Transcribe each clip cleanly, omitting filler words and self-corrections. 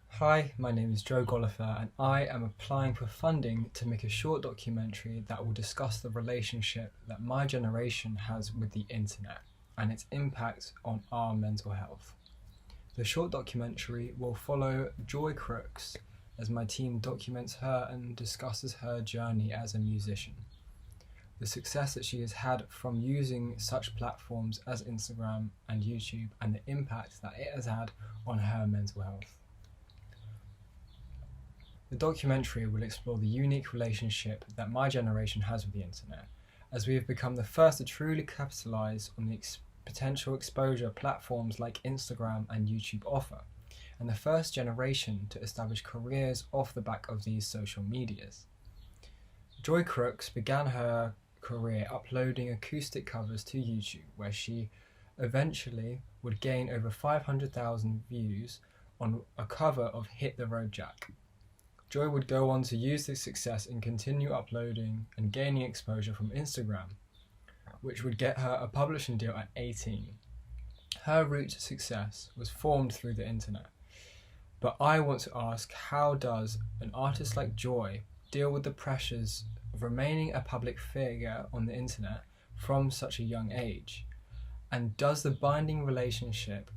Hi, my name is Joe Gollifer and I am applying for funding to make a short documentary that will discuss the relationship that my generation has with the internet and its impact on our mental health. The short documentary will follow Joy Crooks as my team documents her and discusses her journey as a musician, the success that she has had from using such platforms as Instagram and YouTube, and the impact that it has had on her mental health. The documentary will explore the unique relationship that my generation has with the internet, as we have become the first to truly capitalise on the potential exposure platforms like Instagram and YouTube offer, and the first generation to establish careers off the back of these social medias. Joy Crooks began her career uploading acoustic covers to YouTube, where she eventually would gain over 500,000 views on a cover of Hit the Road Jack. Joy would go on to use this success and continue uploading and gaining exposure from Instagram, which would get her a publishing deal at 18. Her route to success was formed through the internet. But I want to ask, how does an artist like Joy deal with the pressures of remaining a public figure on the internet from such a young age? And does the binding relationship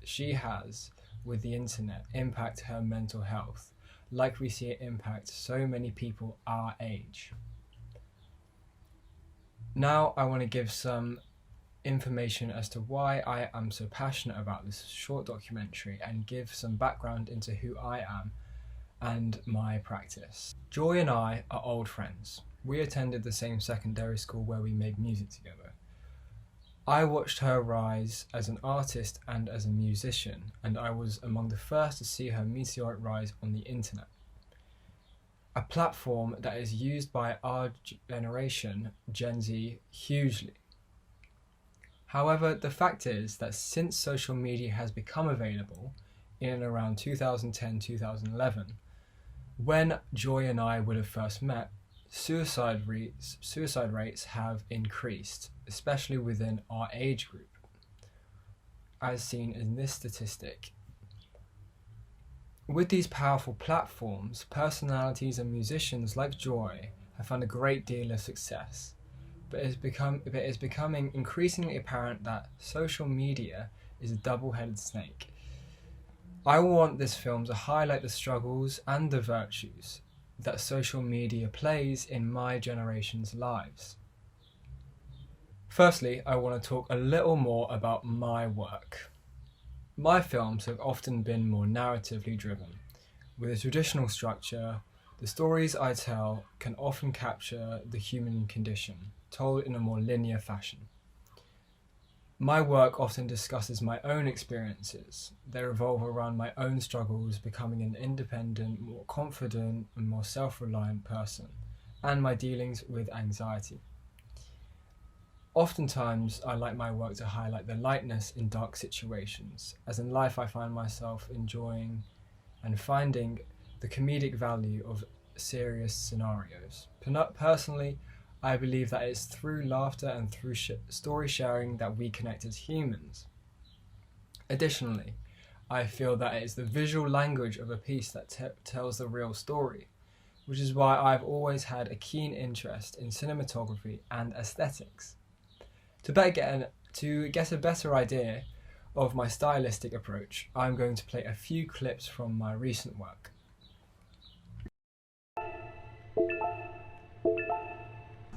she has with the internet impact her mental health, like we see it impact so many people our age? Now I want to give some information as to why I am so passionate about this short documentary and give some background into who I am and my practice. Joy and I are old friends. We attended the same secondary school where we made music together. I watched her rise as an artist and as a musician, and I was among the first to see her meteoric rise on the internet, a platform that is used by our generation, Gen Z, hugely. However, the fact is that since social media has become available in and around 2010-2011, when Joy and I would have first met, suicide rates have increased, especially within our age group, as seen in this statistic. With these powerful platforms, personalities and musicians like Joy have found a great deal of success, but it is becoming increasingly apparent that social media is a double-headed snake. I want this film to highlight the struggles and the virtues that social media plays in my generation's lives. Firstly, I want to talk a little more about my work. My films have often been more narratively driven. With a traditional structure, the stories I tell can often capture the human condition, told in a more linear fashion. My work often discusses my own experiences. They revolve around my own struggles becoming an independent, more confident, and more self-reliant person, and my dealings with anxiety. Oftentimes, I like my work to highlight the lightness in dark situations, as in life I find myself enjoying and finding the comedic value of serious scenarios. Personally, I believe that it's through laughter and through story sharing that we connect as humans. Additionally, I feel that it is the visual language of a piece that tells the real story, which is why I've always had a keen interest in cinematography and aesthetics. To get a better idea of my stylistic approach, I'm going to play a few clips from my recent work.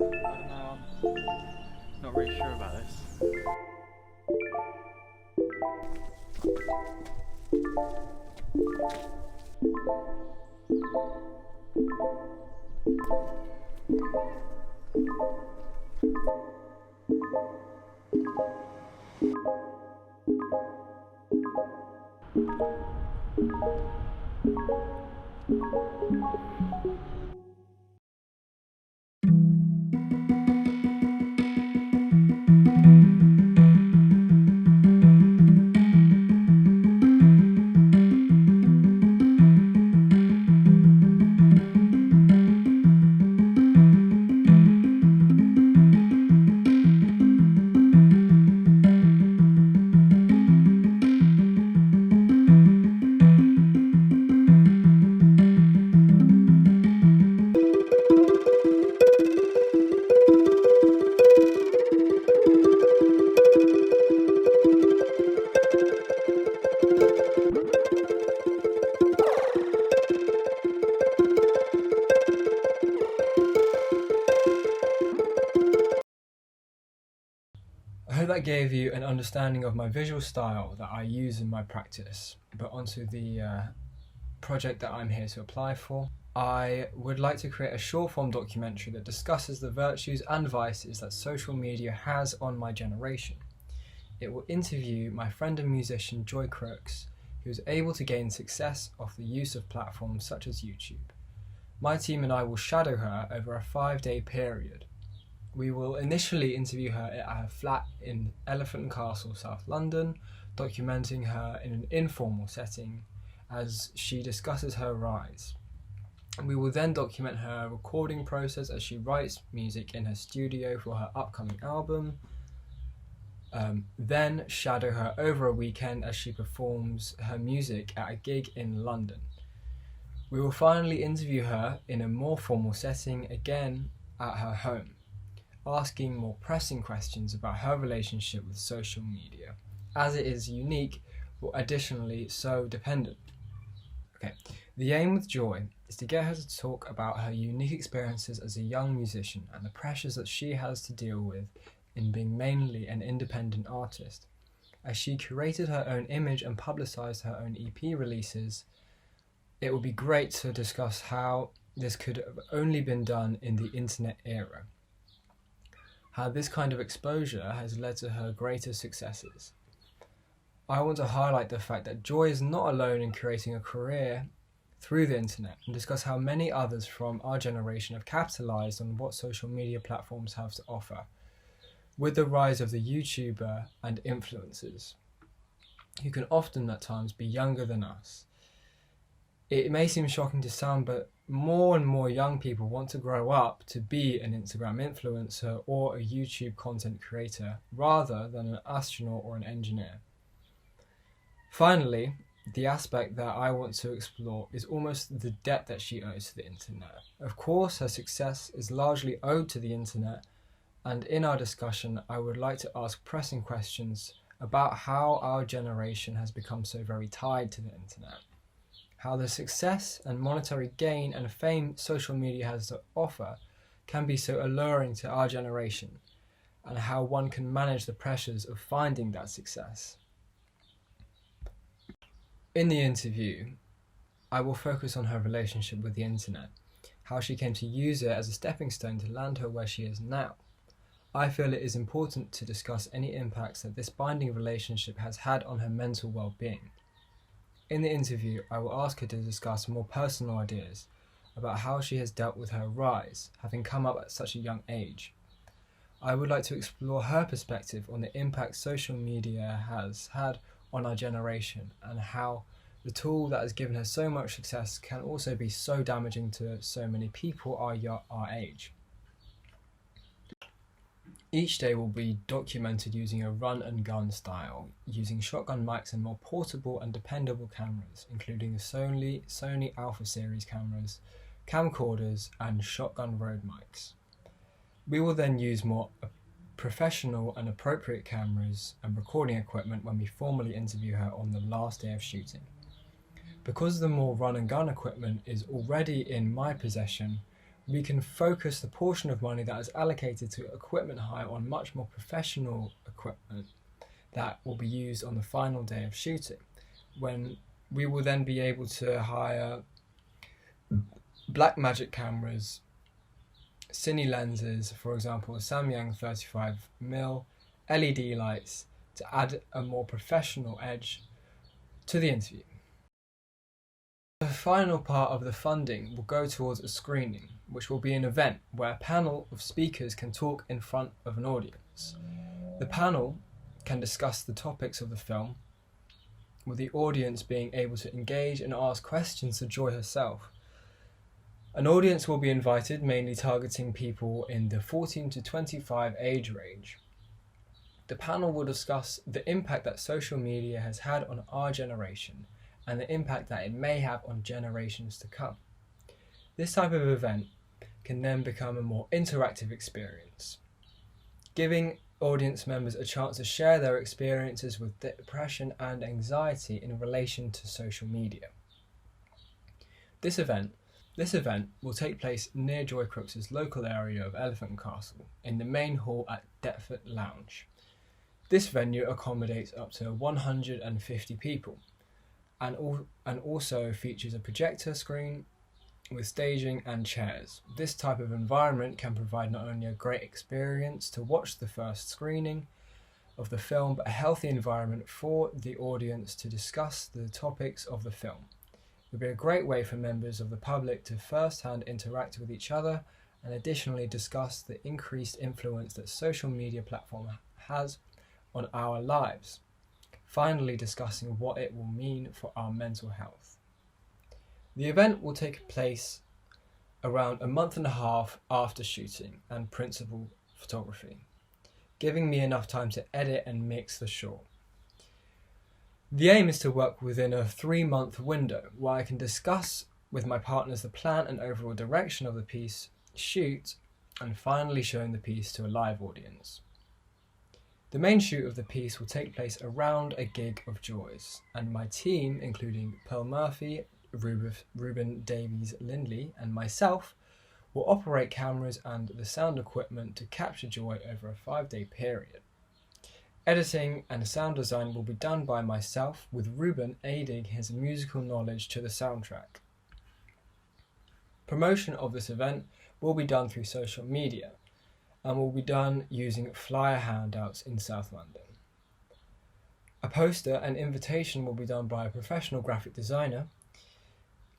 I don't know, I'm not really sure about this. I gave you an understanding of my visual style that I use in my practice, but onto the project that I'm here to apply for. I would like to create a short-form documentary that discusses the virtues and vices that social media has on my generation. It will interview my friend and musician Joy Crooks, who is able to gain success off the use of platforms such as YouTube. My team and I will shadow her over a 5-day period. We will initially interview her at her flat in Elephant and Castle, South London, documenting her in an informal setting as she discusses her rise. We will then document her recording process as she writes music in her studio for her upcoming album. Then shadow her over a weekend as she performs her music at a gig in London. We will finally interview her in a more formal setting, again at her home, asking more pressing questions about her relationship with social media, as it is unique but additionally so dependent. Okay, the aim with Joy is to get her to talk about her unique experiences as a young musician and the pressures that she has to deal with in being mainly an independent artist. As she curated her own image and publicised her own EP releases, it would be great to discuss how this could have only been done in the internet era, how this kind of exposure has led to her greater successes. I want to highlight the fact that Joy is not alone in creating a career through the internet and discuss how many others from our generation have capitalised on what social media platforms have to offer, with the rise of the YouTuber and influencers, who can often at times be younger than us. It may seem shocking to some, but more and more young people want to grow up to be an Instagram influencer or a YouTube content creator rather than an astronaut or an engineer. Finally, the aspect that I want to explore is almost the debt that she owes to the internet. Of course, her success is largely owed to the internet, and in our discussion, I would like to ask pressing questions about how our generation has become so very tied to the internet, how the success and monetary gain and fame social media has to offer can be so alluring to our generation, and how one can manage the pressures of finding that success. In the interview, I will focus on her relationship with the internet, how she came to use it as a stepping stone to land her where she is now. I feel it is important to discuss any impacts that this binding relationship has had on her mental well-being. In the interview, I will ask her to discuss more personal ideas about how she has dealt with her rise, having come up at such a young age. I would like to explore her perspective on the impact social media has had on our generation and how the tool that has given her so much success can also be so damaging to so many people our age. Each day will be documented using a run and gun style, using shotgun mics and more portable and dependable cameras, including the Sony Alpha Series cameras, camcorders and shotgun Rode mics. We will then use more professional and appropriate cameras and recording equipment when we formally interview her on the last day of shooting. Because the more run and gun equipment is already in my possession, we can focus the portion of money that is allocated to equipment hire on much more professional equipment that will be used on the final day of shooting, when we will then be able to hire Blackmagic cameras, cine lenses, for example a Samyang 35mm, LED lights, to add a more professional edge to the interview. The final part of the funding will go towards a screening, which will be an event where a panel of speakers can talk in front of an audience. The panel can discuss the topics of the film, with the audience being able to engage and ask questions to Joy herself. An audience will be invited, mainly targeting people in the 14 to 25 age range. The panel will discuss the impact that social media has had on our generation and the impact that it may have on generations to come. This type of event can then become a more interactive experience, giving audience members a chance to share their experiences with depression and anxiety in relation to social media. This event will take place near Joy Crooks' local area of Elephant and Castle, in the main hall at Deptford Lounge. This venue accommodates up to 150 people and also features a projector screen with staging and chairs. This type of environment can provide not only a great experience to watch the first screening of the film, but a healthy environment for the audience to discuss the topics of the film. It would be a great way for members of the public to first-hand interact with each other and additionally discuss the increased influence that social media platform has on our lives. Finally, discussing what it will mean for our mental health. The event will take place around a month and a half after shooting and principal photography, giving me enough time to edit and mix the short. The aim is to work within a 3-month window where I can discuss with my partners the plan and overall direction of the piece, shoot, and finally showing the piece to a live audience. The main shoot of the piece will take place around a gig of Joy's, and my team, including Pearl Murphy, Ruben Davies Lindley, and myself, will operate cameras and the sound equipment to capture Joy over a 5-day period. Editing and sound design will be done by myself, with Ruben aiding his musical knowledge to the soundtrack. Promotion of this event will be done through social media and will be done using flyer handouts in South London. A poster and invitation will be done by a professional graphic designer,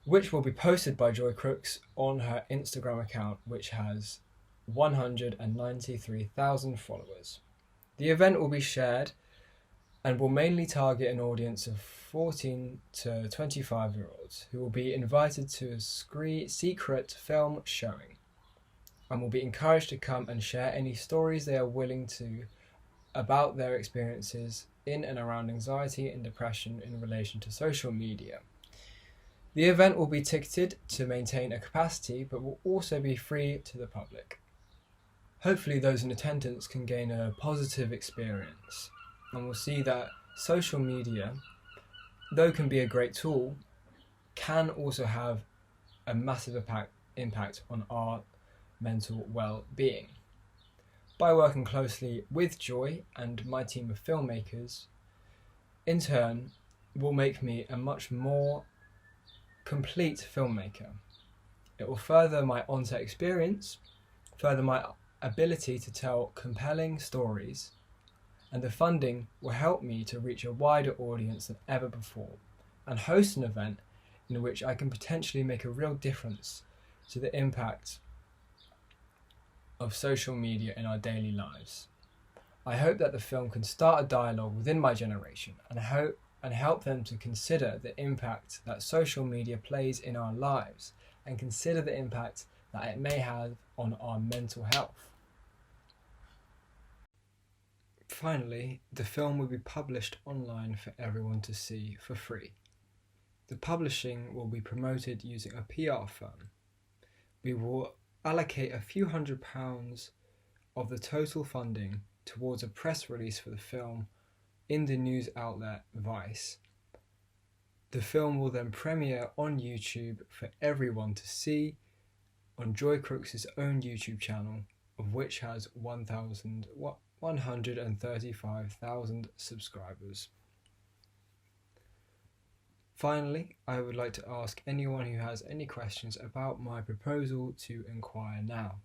which will be posted by Joy Crooks on her Instagram account, which has 193,000 followers. The event will be shared and will mainly target an audience of 14 to 25-year-olds who will be invited to a secret film showing and will be encouraged to come and share any stories they are willing to about their experiences in and around anxiety and depression in relation to social media. The event will be ticketed to maintain a capacity, but will also be free to the public. Hopefully those in attendance can gain a positive experience and will see that social media, though can be a great tool, can also have a massive impact on our mental well-being. By working closely with Joy and my team of filmmakers, in turn, will make me a much more complete filmmaker. It will further my on-set experience, further my ability to tell compelling stories, and the funding will help me to reach a wider audience than ever before and host an event in which I can potentially make a real difference to the impact of social media in our daily lives. I hope that the film can start a dialogue within my generation and help them to consider the impact that social media plays in our lives and consider the impact that it may have on our mental health. Finally, the film will be published online for everyone to see for free. The publishing will be promoted using a PR firm. We will allocate a few £100 of the total funding towards a press release for the film in the news outlet Vice. The film will then premiere on YouTube for everyone to see on Joy Crooks' own YouTube channel, of which has 135,000 subscribers. Finally, I would like to ask anyone who has any questions about my proposal to inquire now.